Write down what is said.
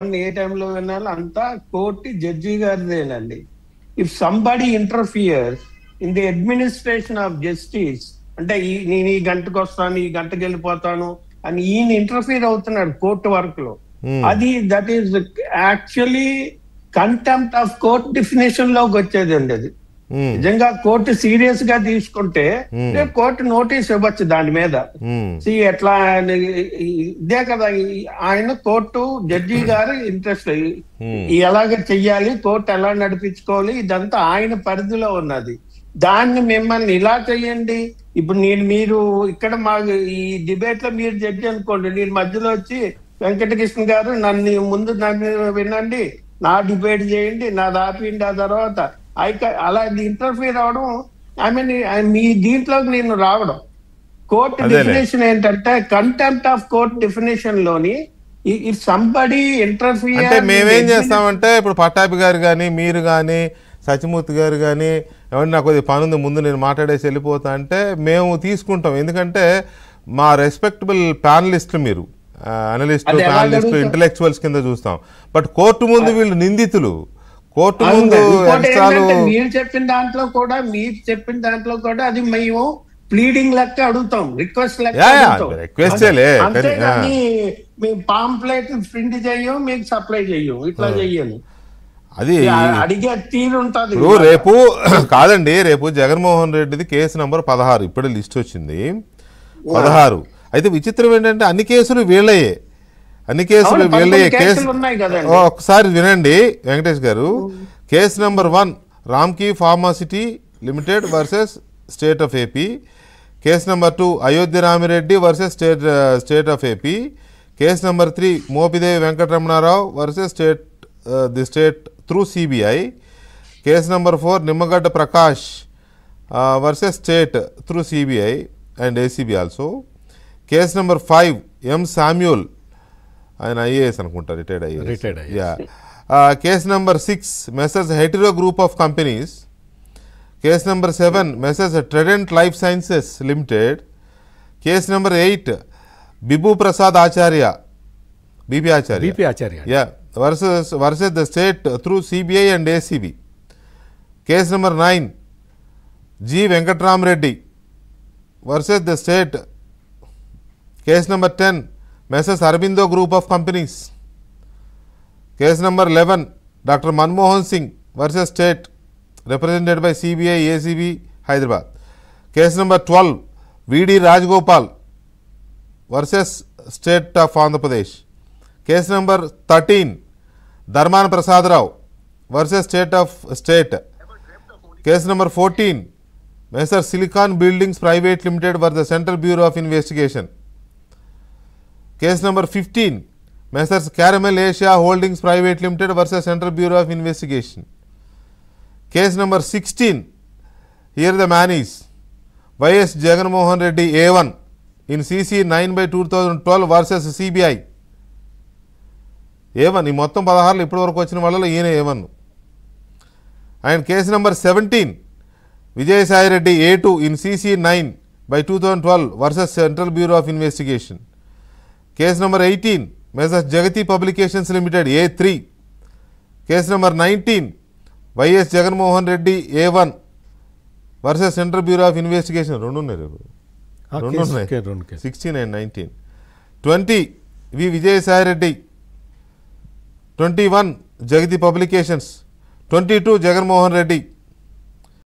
ఏ టైంలో వినాలో అంతా కోర్టు జడ్జి గారిదేనండి. If somebody interferes in the administration of justice, అంటే నేను ఈ గంటకు వస్తాను, ఈ గంటకు వెళ్ళిపోతాను అని ఈయన ఇంటర్ఫియర్ అవుతున్నాడు కోర్టు వర్క్ లో. అది that is actually contempt of court definition లోకి వచ్చేది అండి. అది నిజంగా కోర్టు సీరియస్ గా తీసుకుంటే కోర్టు నోటీస్ ఇవ్వచ్చు దాని మీద. ఎట్లా ఇదే కదా ఆయన కోర్టు జడ్జి గారు ఇంట్రెస్ట్ ఎలాగ చెయ్యాలి, కోర్టు ఎలా నడిపించుకోవాలి, ఇదంతా ఆయన పరిధిలో ఉన్నది. దాన్ని మిమ్మల్ని ఇలా చెయ్యండి. ఇప్పుడు మీరు ఇక్కడ మా ఈ డిబేట్ లో మీరు జడ్జి అనుకోండి, నేను మధ్యలో వచ్చి వెంకటకృష్ణ గారు నన్ను వినండి, నా డిబేట్ చేయండి, నా దాపిండి, ఆ తర్వాత అలా ఇంటర్ఫియర్ అవడం, మీ దీంట్లోకి నేను రావడం. కోర్టు డెఫినేషన్ ఏంటంటే కంటెంప్ట్ ఆఫ్ కోర్ట్ డెఫినేషన్ లోని ఇఫ్ సంబడి ఇంటర్ఫియర్ అంటే మేమేం చేస్తామంటే, ఇప్పుడు పట్టాభి గారు కానీ మీరు కానీ సత్యమూర్తి గారు కానీ ఎవరు నాకు కొద్దిగా పని ఉంది ముందు నేను మాట్లాడేసి వెళ్ళిపోతా అంటే మేము తీసుకుంటాం. ఎందుకంటే మా రెస్పెక్టబుల్ ప్యానలిస్టులు, మీరు అనలిస్టులు, ప్యానలిస్టులు, ఇంటలెక్చువల్స్ కింద చూస్తాం. బట్ కోర్టు ముందు వీళ్ళు నిందితులు. కోర్టు ముందు మీరు చెప్పిన దాంట్లో కూడా అది మేము ప్లీడింగ్ లెక్క అడుగుతాం, రిక్వెస్ట్ లెక్క అంతేగాని మేము పాంప్లెట్ ప్రింట్ చెయ్యం, మీకు సప్లై చెయ్యం, ఇట్లా చెయ్యను. అది అడిగే తీరు ఉంటుంది. రేపు కాదండి, రేపు జగన్మోహన్ రెడ్డిది కేసు నంబర్ 16 ఇప్పుడే లిస్ట్ వచ్చింది, 16. అయితే విచిత్రం ఏంటంటే అన్ని కేసులు వీళ్ళయే, కేసు ఒకసారి వినండి వెంకటేష్ గారు. Case number 1 Ramky pharmacity limited versus state of AP. Case number 2 Ayodhya Ramireddy versus state of AP. Case number 3 Mopidevi Venkataramana Rao versus the state through CBI. Case number 4 Nimmagadda Prakash versus state through CBI and ACB also. Case number 5 M Samuel, ఆయన IAS అనుకుంటా, retired IAS. Case number 6 messrs Hetero group of companies. Case number 7 messrs Trident life sciences limited. Case number 8 Bibhu Prasad Acharya, BP Acharya versus the state through CBI and ACB. Case number 9 G Venkatramireddy versus the state. Case number 10 messrs Aurobindo group of companies. Case number 11 doctor Manmohan Singh versus state represented by CBI, ACB, Hyderabad. Case number 12 VD Rajagopal versus state of Andhra Pradesh. Case number 13 Dharmana Prasadarao versus state. Case number 14 messrs silicon buildings private limited versus central bureau of investigation. Case number 15 Messrs caramel Asia holdings private limited versus central bureau of investigation. Case number 16 here the man is YS Jaganmohan Reddy A1 in CC 9/2012 versus CBI. A1 ఈ మొత్తం 16 ఇప్పటి వరకు వచ్చిన వాళ్ళలో ఈయన A1. And case number 17 Vijayasai Reddy A2 in CC 9/2012 versus central bureau of investigation. Case number 18 messrs Jagati publications limited A3. Case number 19 YS Jaganmohan Reddy A1 versus central bureau of investigation. రెండు ఉన్నాయి, 16 and 19. 20 V Vijayasai Reddy. 21 Jagati publications. 22 Jaganmohan Reddy.